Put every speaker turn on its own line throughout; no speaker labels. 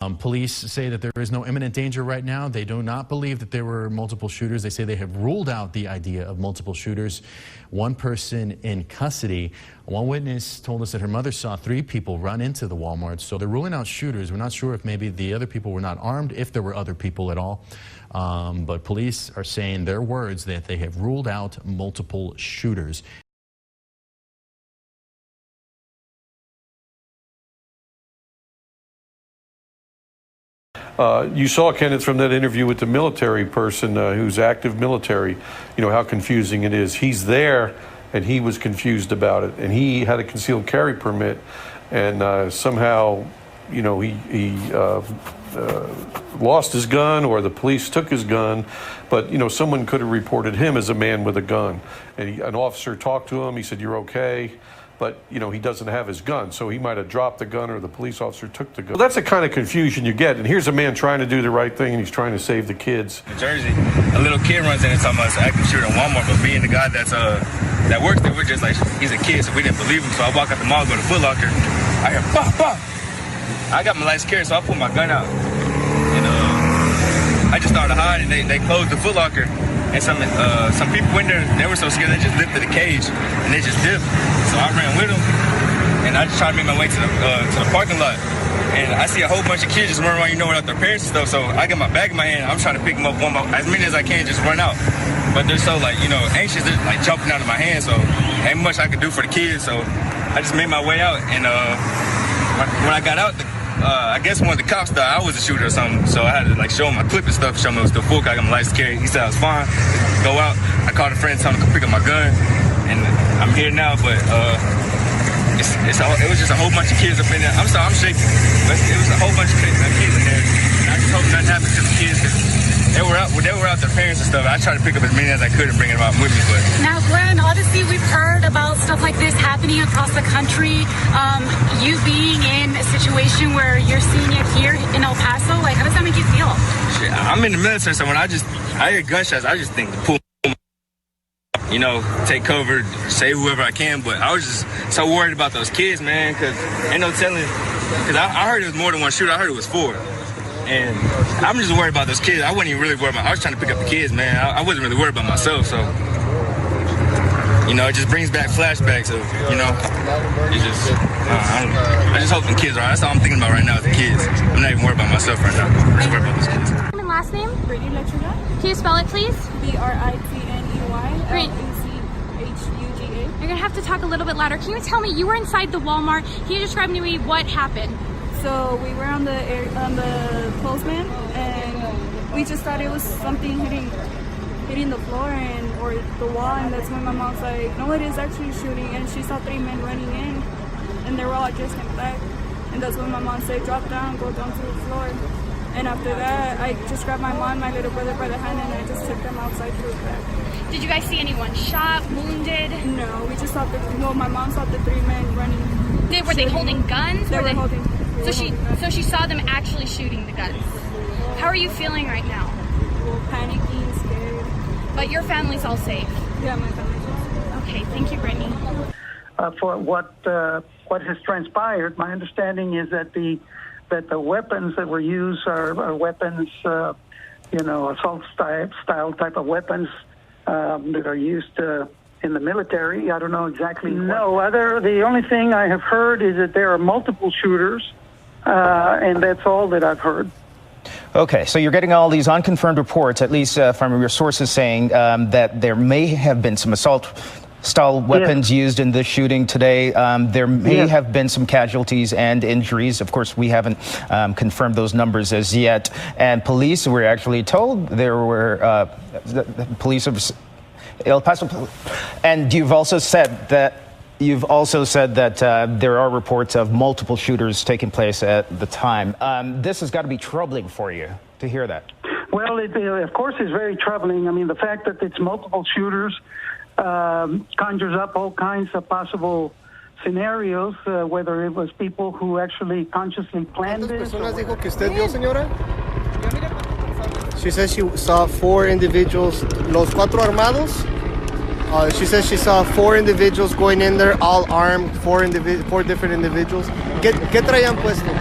Police say that there is no imminent danger right now. They do not believe that there were multiple shooters. They say they have ruled out the idea of multiple shooters. One person in custody. One witness told us that her mother saw 3 people run into the Walmart. So they're ruling out shooters. We're not sure if maybe the other people were not armed, if there were other people at all. But police are saying their words that they have ruled out multiple shooters.
You saw, Kenneth, from that interview with the military person who's active military, you know, how confusing it is. He's there, and he was confused about it. And he had a concealed carry permit, and somehow, you know, he lost his gun, or the police took his gun. But, you know, someone could have reported him as a man with a gun. And an officer talked to him. He said, "You're okay." But, you know, he doesn't have his gun, so he might have dropped the gun or the police officer took the gun. Well, that's the kind of confusion you get. And here's a man trying to do the right thing, and he's trying to save the kids.
In Jersey, a little kid runs in and talking about active shooter in Walmart, but me and the guy that works there, we're just like, he's a kid, so we didn't believe him. So I walk out the mall, go to Foot Locker. I hear, pop, pop. I got my lights carried, so I pull my gun out. And I just started to hide, and they closed the Foot Locker. And some people in there, they were so scared, they just lifted the cage, and they just dipped. So I ran with them, and I just tried to make my way to the parking lot. And I see a whole bunch of kids just running around, you know, without their parents and stuff. So I got my bag in my hand. I'm trying to pick them up one by as many as I can, just run out. But they're so, like, you know, anxious, they're like jumping out of my hand. So ain't much I could do for the kids. So I just made my way out. And when I got out, I guess one of the cops thought I was a shooter or something. So I had to, like, show him my clip and stuff, show him it was still full. I got my license carried. He said I was fine. Go out. I called a friend, told him to come pick up my gun. And I'm here now, but it was just a whole bunch of kids up in there. I'm sorry, I'm shaking. But it was a whole bunch of kids in there. And I just hope nothing happened to the kids, because they were out their parents and stuff. I tried to pick up as many as I could and bring them out with me. But
now, Glenn, obviously we've heard about stuff like this happening across the country. You being in a situation where you're seeing it here in El Paso, like, how does that make you feel?
Shit, I'm in the military, so when I hear gunshots, I just think to pull, you know, take cover, save whoever I can. But I was just so worried about those kids, man, because ain't no telling. Because I heard it was more than one shooter. I heard it was 4. And I'm just worried about those kids. I wasn't even really worried about. I was trying to pick up the kids, man. I wasn't really worried about myself. So, you know, it just brings back flashbacks of, you know, it just. I just hope the kids are. That's all I'm thinking about right now is the kids. I'm not even worried about myself right now. I'm just worried about those kids.
And last name?
Brittany Lechuga.
Can you spell it, please?
Britney Lechuga.
You're gonna have to talk a little bit louder. Can you tell me, you were inside the Walmart? Can you describe to me what happened?
So we were on the clothesman, and we just thought it was something hitting the floor or the wall, and that's when my mom's like, no, it is actually shooting. And she saw 3 men running in, and they were all dressed in black. And that's when my mom said, drop down, go down to the floor. And after that, I just grabbed my mom and my little brother by the hand, and I just took them outside to the back.
Did you guys see anyone shot, wounded?
No, we just saw my mom saw the 3 men running.
Were they holding guns?
They were holding.
So she saw them actually shooting the guns. How are you feeling right now?
Well, panicking, scared.
But your family's all safe?
Yeah, my family's all safe.
Okay, thank you, Brittany.
For what has transpired, my understanding is that the weapons that were used are weapons, assault style type of weapons that are used in the military. I don't know exactly. The only thing I have heard is that there are multiple shooters, and that's all that I've heard.
Okay, so you're getting all these unconfirmed reports, at least from your sources, saying that there may have been some assault-style weapons used in this shooting today. There may have been some casualties and injuries. Of course, we haven't confirmed those numbers as yet. And police were actually told there were the police of El Paso. And you've also said that there are reports of multiple shooters taking place at the time. This has got to be troubling for you to hear that.
Well, it of course is very troubling. I mean, the fact that it's multiple shooters conjures up all kinds of possible scenarios, whether it was people who actually consciously planned this.
¿Cuántas personas dijo que usted vio, señora? She says she saw 4 individuals, los 4 armados. She says she saw 4 individuals going in there, all armed, 4 different individuals. ¿Qué traían puesto?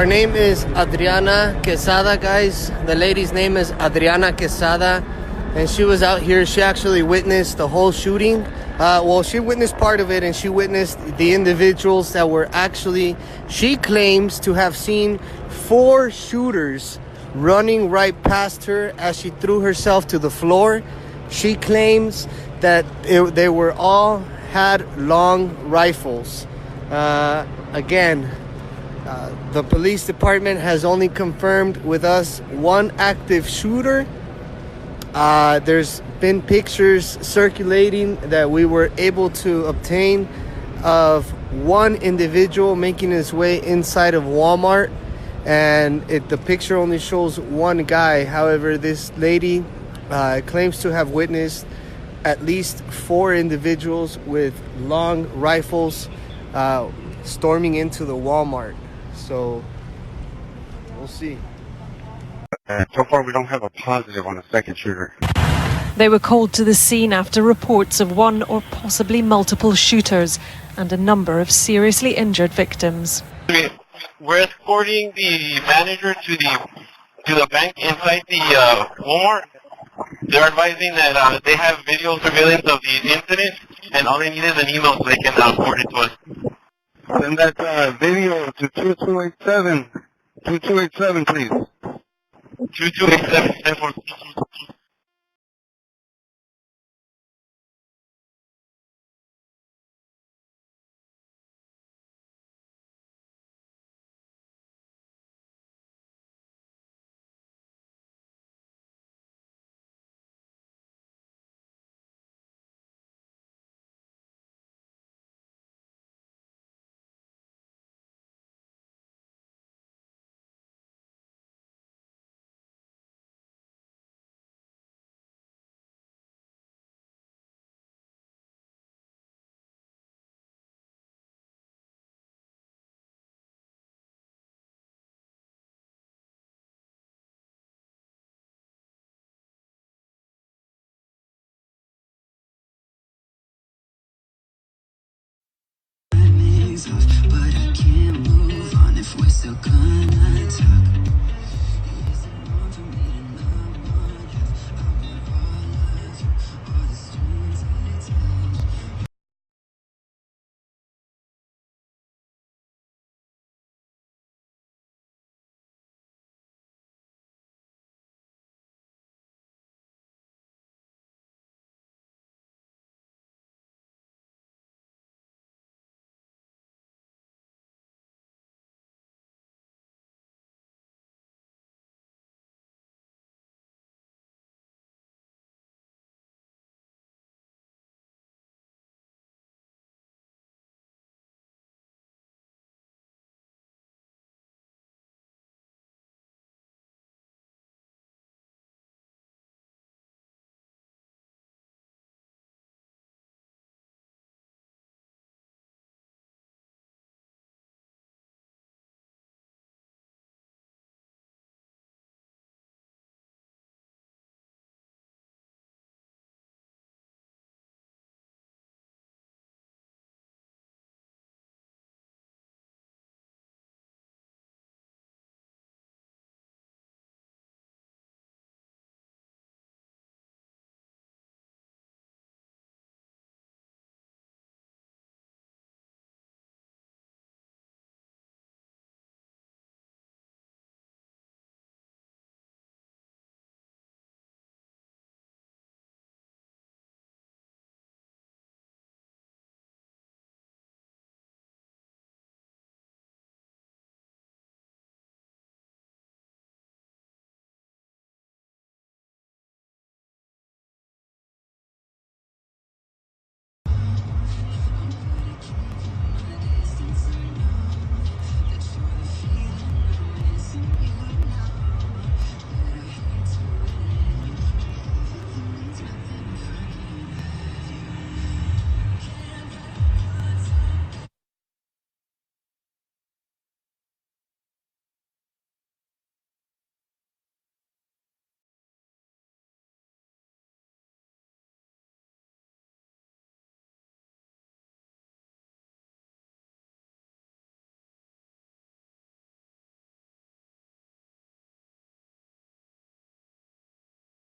Her name is Adriana Quesada, guys. The lady's name is Adriana Quesada, and she was out here. She actually witnessed the whole shooting. Well, she witnessed part of it, and she witnessed the individuals that were actually, she claims to have seen 4 shooters running right past her as she threw herself to the floor. She claims that they were all had long rifles. Again, the police department has only confirmed with us 1 active shooter. There's been pictures circulating that we were able to obtain of 1 individual making his way inside of Walmart, and the picture only shows 1 guy. However, this lady claims to have witnessed at least 4 individuals with long rifles storming into the Walmart. So we'll see.
So far, we don't have a positive on the second shooter.
They were called to the scene after reports of 1 or possibly multiple shooters and a number of seriously injured victims.
We're escorting the manager to the bank inside the Walmart. They're advising that they have video surveillance of the incident, and all they need is an email so they can forward it to us.
Send that video to 2287. 2287, please.
2287.
But I can't move on if we're still gonna talk.